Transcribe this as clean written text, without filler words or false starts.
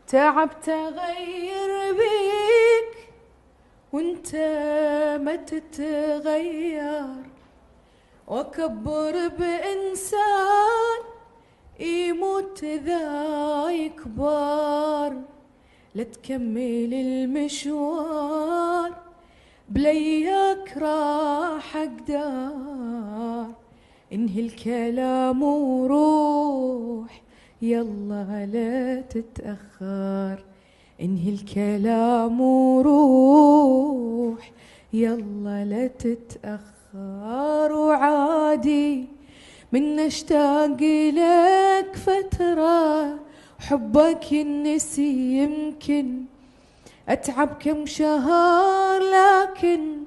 تعبت أغير بيك وانت ما تتغير، واكبر بإنسان يموت ذا يكبر. لا تكمل المشوار بلياك راح اقدر، انهي الكلام وروح يلا لا تتأخر. انهي الكلام وروح يلا لا تتأخر. وعادي من اشتاق لك فترة، حبك ينسي يمكن أتعب كم شهر، لكن